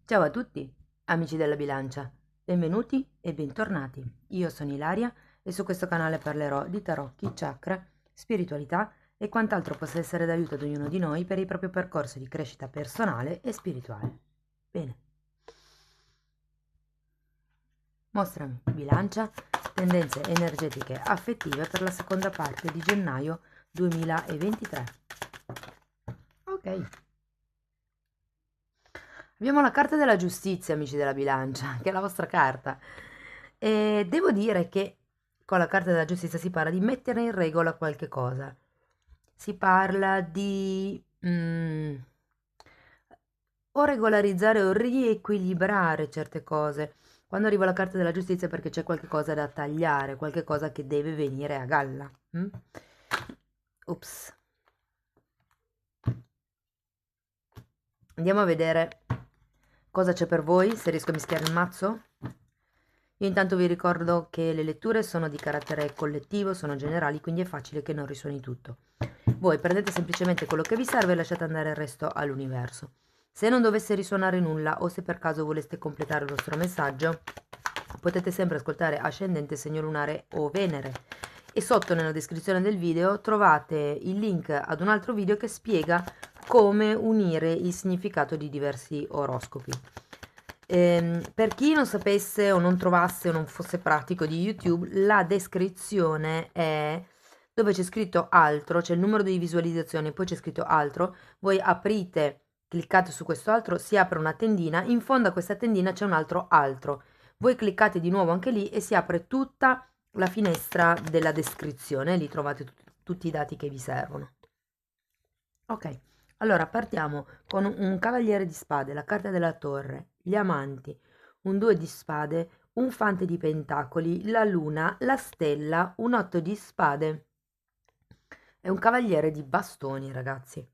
Ciao a tutti, amici della bilancia, benvenuti e bentornati. Io sono Ilaria e su questo canale parlerò di tarocchi, chakra, spiritualità e quant'altro possa essere d'aiuto ad ognuno di noi per il proprio percorso di crescita personale e spirituale. Bene, mostrami bilancia, tendenze energetiche affettive per la seconda parte di gennaio 2023. Ok. Abbiamo la carta della giustizia, amici della bilancia, che è la vostra carta. E devo dire che con la carta della giustizia si parla di mettere in regola qualche cosa. Si parla di o regolarizzare o riequilibrare certe cose. Quando arriva la carta della giustizia è perché c'è qualche cosa da tagliare, qualche cosa che deve venire a galla. Ops. Andiamo a vedere cosa c'è per voi, se riesco a mischiare il mazzo. Io intanto vi ricordo che le letture sono di carattere collettivo, sono generali, quindi è facile che non risuoni tutto. Voi prendete semplicemente quello che vi serve e lasciate andare il resto all'universo. Se non dovesse risuonare nulla o se per caso voleste completare il vostro messaggio, potete sempre ascoltare Ascendente, Segno Lunare o Venere. E sotto nella descrizione del video trovate il link ad un altro video che spiega come unire il significato di diversi oroscopi. Per chi non sapesse o non trovasse o non fosse pratico di YouTube, la descrizione è dove c'è scritto altro, c'è il numero di visualizzazioni, poi c'è scritto altro, voi aprite, cliccate su questo altro, si apre una tendina, in fondo a questa tendina c'è un altro altro, voi cliccate di nuovo anche lì e si apre tutta la finestra della descrizione, lì trovate tutti i dati che vi servono. Ok, allora partiamo con un cavaliere di spade, la carta della torre, gli amanti, un 2 di spade, un fante di pentacoli, la luna, la stella, un 8 di spade e un cavaliere di bastoni, ragazzi.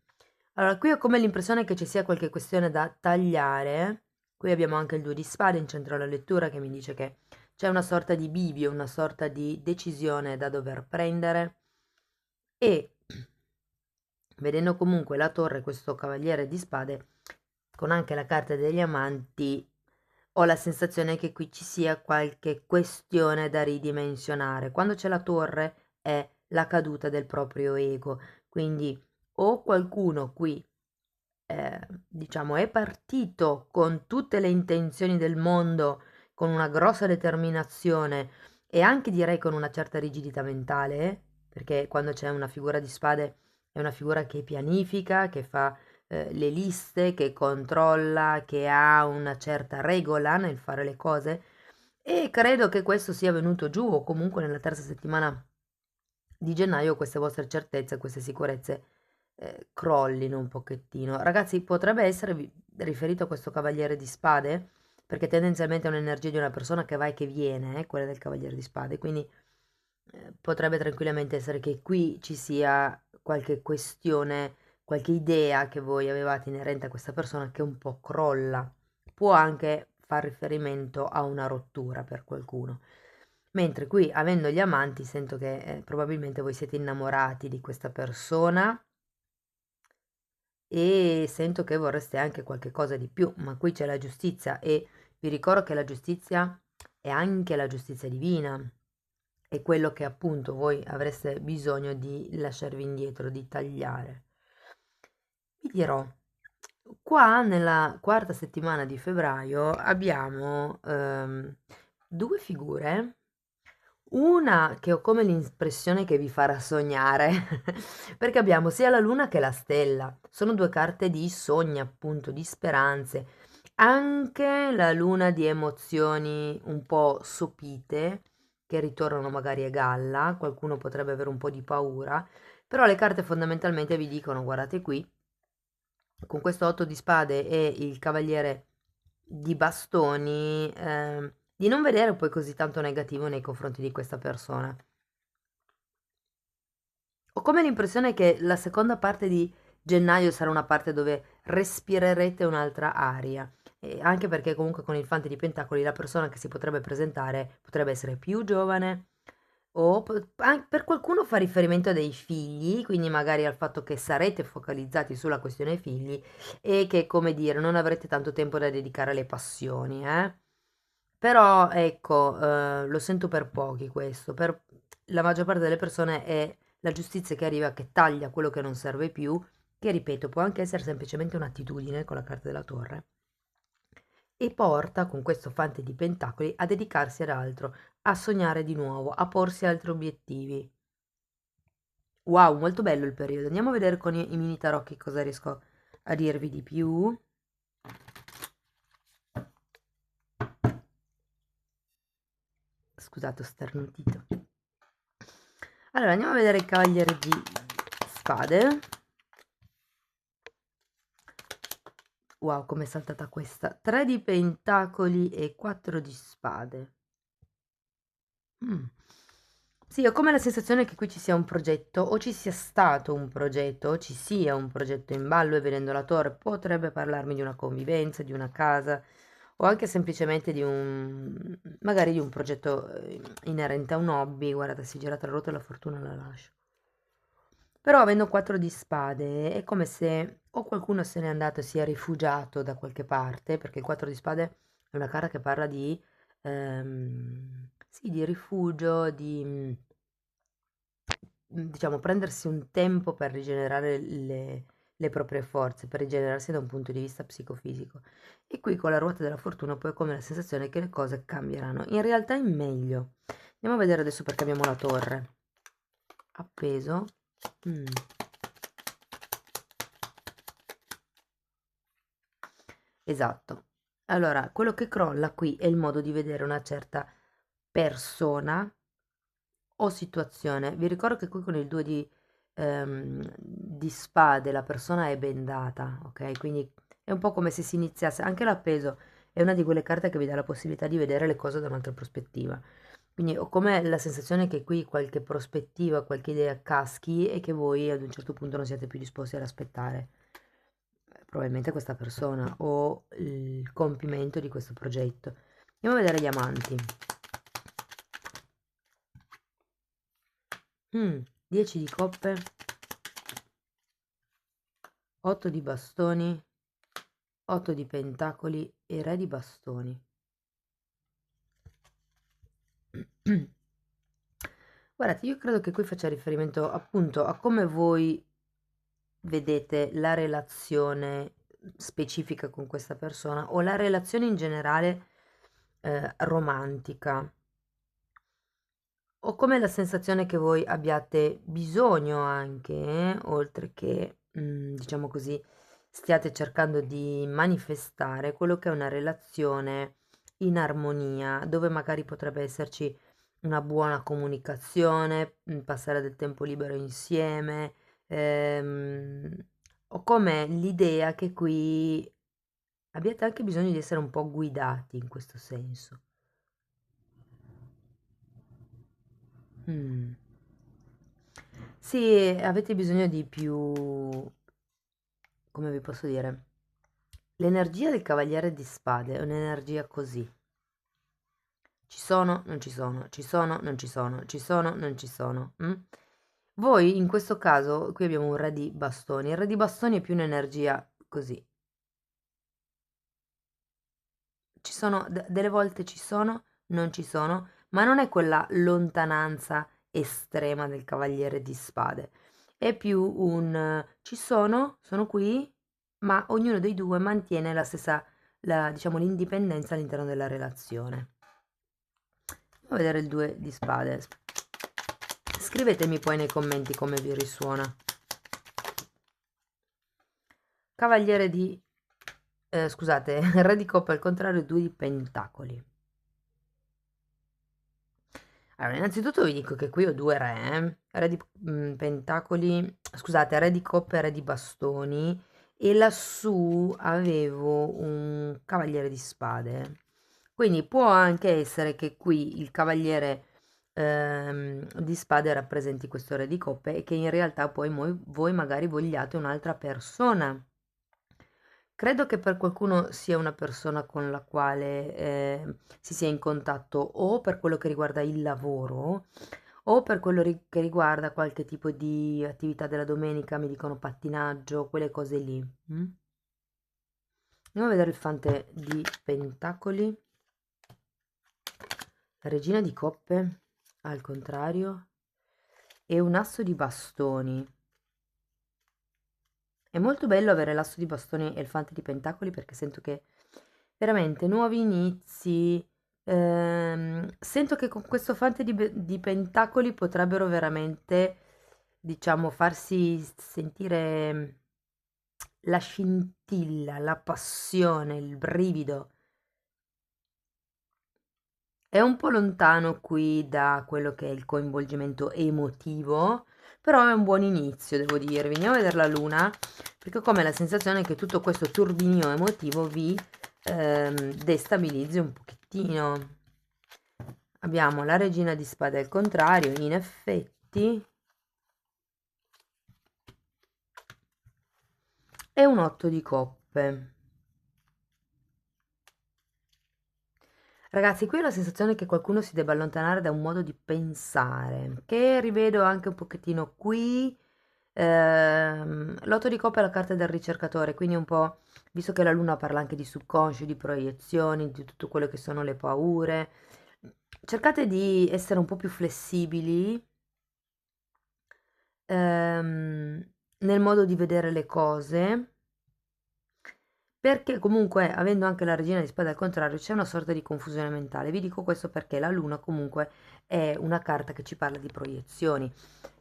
Allora, qui ho come l'impressione che ci sia qualche questione da tagliare. Qui abbiamo anche il 2 di spade in centro alla lettura che mi dice che c'è una sorta di bivio, una sorta di decisione da dover prendere e vedendo comunque la torre, questo cavaliere di spade, con anche la carta degli amanti, ho la sensazione che qui ci sia qualche questione da ridimensionare. Quando c'è la torre è la caduta del proprio ego, quindi o qualcuno qui, diciamo, è partito con tutte le intenzioni del mondo, con una grossa determinazione e anche direi con una certa rigidità mentale, perché quando c'è una figura di spade è una figura che pianifica, che fa le liste, che controlla, che ha una certa regola nel fare le cose e credo che questo sia venuto giù o comunque nella terza settimana di gennaio queste vostre certezze, queste sicurezze crollino un pochettino. Ragazzi, potrebbe essere riferito a questo cavaliere di spade, perché tendenzialmente è un'energia di una persona che va e che viene, quella del cavaliere di spade, quindi potrebbe tranquillamente essere che qui ci sia qualche questione, qualche idea che voi avevate inerente a questa persona che un po' crolla. Può anche far riferimento a una rottura per qualcuno. Mentre qui, avendo gli amanti, sento che probabilmente voi siete innamorati di questa persona e sento che vorreste anche qualche cosa di più, ma qui c'è la giustizia e vi ricordo che la giustizia è anche la giustizia divina, è quello che appunto voi avreste bisogno di lasciarvi indietro, di tagliare. Vi dirò, qua nella quarta settimana di febbraio abbiamo due figure, una che ho come l'impressione che vi farà sognare, perché abbiamo sia la luna che la stella, sono due carte di sogni, appunto, di speranze, anche la luna di emozioni un po' sopite, che ritornano magari a galla, qualcuno potrebbe avere un po' di paura, però le carte fondamentalmente vi dicono, guardate qui, con questo 8 di spade e il cavaliere di bastoni, di non vedere poi così tanto negativo nei confronti di questa persona. Ho come l'impressione che la seconda parte di gennaio sarà una parte dove respirerete un'altra aria. E anche perché comunque con il fante di pentacoli la persona che si potrebbe presentare potrebbe essere più giovane, O per qualcuno fa riferimento a dei figli, quindi magari al fatto che sarete focalizzati sulla questione figli e che, come dire, non avrete tanto tempo da dedicare alle passioni, eh? Però ecco, lo sento per pochi questo, per la maggior parte delle persone è la giustizia che arriva, che taglia quello che non serve più, che ripeto, può anche essere semplicemente un'attitudine con la carta della torre, e porta con questo fante di pentacoli a dedicarsi ad altro, a sognare di nuovo, a porsi altri obiettivi. Wow, molto bello il periodo. Andiamo a vedere con i mini tarocchi cosa riesco a dirvi di più. Scusate, ho sternutito. Allora, andiamo a vedere il cavaliere di spade. Wow, com'è saltata questa. 3 di pentacoli e 4 di spade. Sì, ho come la sensazione che qui ci sia un progetto, o ci sia stato un progetto, o ci sia un progetto in ballo, e vedendo la torre potrebbe parlarmi di una convivenza, di una casa, o anche semplicemente di magari di un progetto inerente a un hobby. Guardate, si è girata la ruota e la fortuna la lascio. Però avendo 4 di spade è come se o qualcuno se n'è andato e si è rifugiato da qualche parte, perché il 4 di spade è una carta che parla di, sì, di rifugio, di, diciamo, prendersi un tempo per rigenerare le proprie forze, per rigenerarsi da un punto di vista psicofisico. E qui con la ruota della fortuna poi ho come la sensazione che le cose cambieranno, in realtà in meglio. Andiamo a vedere adesso perché abbiamo la torre. Appeso. Mm. Esatto. Allora, quello che crolla qui è il modo di vedere una certa persona o situazione. Vi ricordo che qui con il 2 di spade la persona è bendata, ok? Quindi è un po' come se si iniziasse, anche l'appeso è una di quelle carte che vi dà la possibilità di vedere le cose da un'altra prospettiva. Quindi ho come la sensazione che qui qualche prospettiva, qualche idea caschi e che voi ad un certo punto non siete più disposti ad aspettare probabilmente questa persona o il compimento di questo progetto. Andiamo a vedere gli amanti. 10 di coppe, 8 di bastoni, 8 di pentacoli e re di bastoni. Guardate, io credo che qui faccia riferimento appunto a come voi vedete la relazione specifica con questa persona o la relazione in generale romantica. Ho come la sensazione che voi abbiate bisogno anche, oltre che, diciamo così, stiate cercando di manifestare quello che è una relazione in armonia, dove magari potrebbe esserci una buona comunicazione, passare del tempo libero insieme. ehm, Ho come l'idea che qui abbiate anche bisogno di essere un po' guidati in questo senso. Mm. Sì, avete bisogno di più, come vi posso dire, l'energia del cavaliere di spade è un'energia così. Ci sono, non ci sono, ci sono, non ci sono, ci sono, non ci sono. Voi in questo caso, qui abbiamo un re di bastoni. Il re di bastoni è più un'energia così. Ci sono, delle volte ci sono, non ci sono, ma non è quella lontananza estrema del cavaliere di spade. È più un ci sono qui, ma ognuno dei due mantiene la stessa, diciamo, l'indipendenza all'interno della relazione. Andiamo a vedere il 2 di spade. Scrivetemi poi nei commenti come vi risuona. Cavaliere di... scusate, re di coppa al contrario, 2 di pentacoli. Allora, innanzitutto vi dico che qui ho due re, re di pentacoli, scusate, re di coppe e re di bastoni, e lassù avevo un cavaliere di spade. Quindi può anche essere che qui il cavaliere di spade rappresenti questo re di coppe e che in realtà poi voi magari vogliate un'altra persona. Credo che per qualcuno sia una persona con la quale si sia in contatto o per quello che riguarda il lavoro o per quello che riguarda qualche tipo di attività della domenica, mi dicono pattinaggio, quelle cose lì. Mm? Andiamo a vedere il fante di pentacoli, la regina di coppe al contrario e un asso di bastoni. È molto bello avere l'asso di bastoni e il fante di pentacoli perché sento che veramente nuovi inizi. Sento che con questo fante di pentacoli potrebbero veramente, diciamo, farsi sentire la scintilla, la passione, il brivido. È un po' lontano qui da quello che è il coinvolgimento emotivo, però è un buon inizio, devo dire. Veniamo a vedere la luna, perché ho come la sensazione che tutto questo turbinio emotivo vi destabilizzi un pochettino. Abbiamo la regina di spade al contrario, in effetti, e un 8 di coppe. Ragazzi, qui ho la sensazione che qualcuno si debba allontanare da un modo di pensare, che rivedo anche un pochettino qui. L'otto di coppe è la carta del ricercatore, quindi un po', visto che la luna parla anche di subconscio, di proiezioni, di tutto quello che sono le paure, cercate di essere un po' più flessibili nel modo di vedere le cose. Perché comunque, avendo anche la regina di spade al contrario, c'è una sorta di confusione mentale. Vi dico questo perché la luna comunque è una carta che ci parla di proiezioni.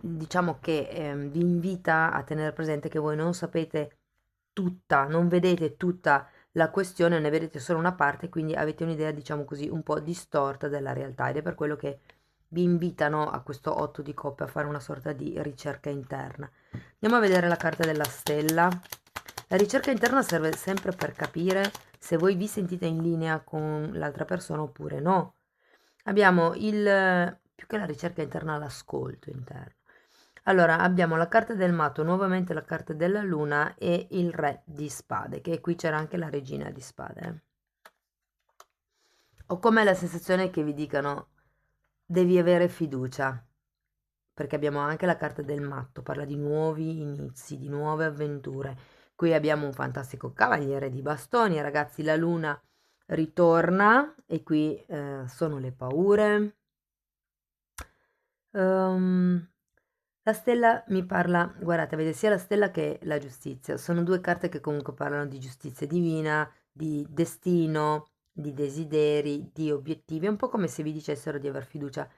Diciamo che vi invita a tenere presente che voi non sapete tutta, non vedete tutta la questione, ne vedete solo una parte, quindi avete un'idea, diciamo così, un po' distorta della realtà ed è per quello che vi invitano a questo 8 di coppe a fare una sorta di ricerca interna. Andiamo a vedere la carta della stella. La ricerca interna serve sempre per capire se voi vi sentite in linea con l'altra persona oppure no. Abbiamo più che la ricerca interna, l'ascolto interno. Allora, abbiamo la carta del matto, nuovamente la carta della luna e il re di spade, che qui c'era anche la regina di spade. Ho come la sensazione che vi dicano devi avere fiducia, perché abbiamo anche la carta del matto, parla di nuovi inizi, di nuove avventure. Qui abbiamo un fantastico cavaliere di bastoni, ragazzi, la luna ritorna e qui sono le paure. La stella mi parla, guardate, vede sia la stella che la giustizia, sono due carte che comunque parlano di giustizia divina, di destino, di desideri, di obiettivi, è un po' come se vi dicessero di aver fiducia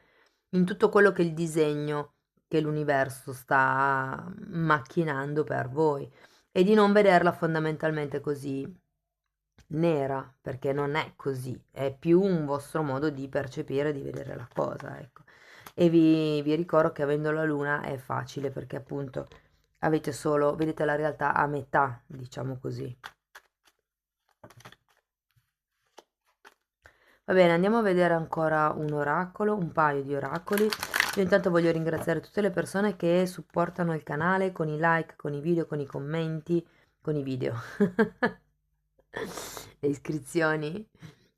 in tutto quello che è il disegno che l'universo sta macchinando per voi e di non vederla fondamentalmente così nera, perché non è così, è più un vostro modo di percepire, di vedere la cosa, ecco. E vi ricordo che avendo la luna è facile perché appunto avete solo, vedete la realtà a metà, diciamo così. Va bene, andiamo a vedere ancora un oracolo, un paio di oracoli. Io intanto voglio ringraziare tutte le persone che supportano il canale con i like, con i video, con i commenti, con i video, le iscrizioni,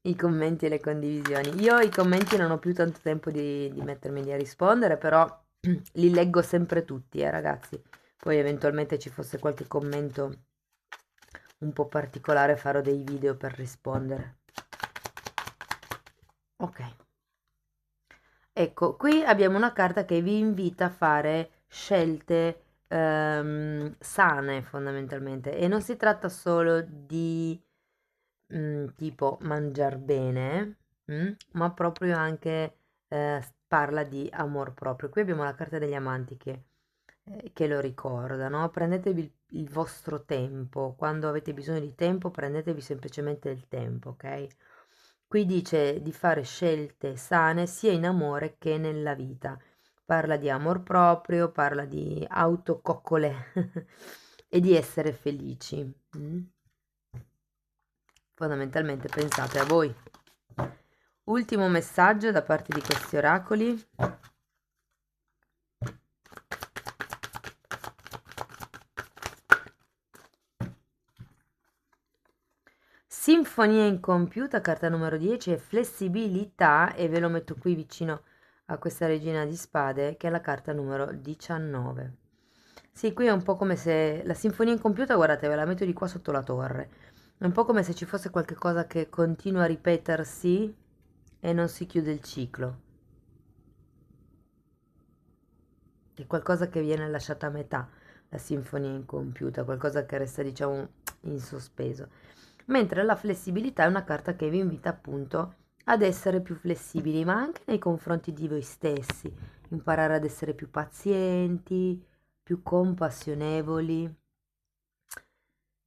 i commenti e le condivisioni. Io i commenti non ho più tanto tempo di mettermi lì a rispondere, però li leggo sempre tutti, ragazzi. Poi eventualmente ci fosse qualche commento un po' particolare, farò dei video per rispondere. Ok. Ecco, qui abbiamo una carta che vi invita a fare scelte sane fondamentalmente e non si tratta solo di tipo mangiar bene, ma proprio anche parla di amor proprio. Qui abbiamo la carta degli amanti che lo ricorda, no? Prendetevi il vostro tempo, quando avete bisogno di tempo prendetevi semplicemente il tempo, ok? Qui dice di fare scelte sane sia in amore che nella vita. Parla di amor proprio, parla di autococcole e di essere felici. Fondamentalmente pensate a voi. Ultimo messaggio da parte di questi oracoli. Sinfonia incompiuta, carta numero 10, è flessibilità e ve lo metto qui vicino a questa regina di spade, che è la carta numero 19. Sì, qui è un po' come se la sinfonia incompiuta, guardate, ve la metto di qua sotto la torre. È un po' come se ci fosse qualche cosa che continua a ripetersi e non si chiude il ciclo. È qualcosa che viene lasciata a metà, la sinfonia incompiuta, qualcosa che resta, diciamo, in sospeso. Mentre la flessibilità è una carta che vi invita appunto ad essere più flessibili, ma anche nei confronti di voi stessi, imparare ad essere più pazienti, più compassionevoli.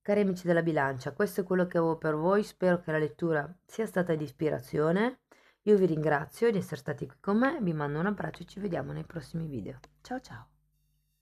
Cari amici della bilancia, questo è quello che avevo per voi, spero che la lettura sia stata di ispirazione. Io vi ringrazio di essere stati qui con me, vi mando un abbraccio e ci vediamo nei prossimi video. Ciao ciao!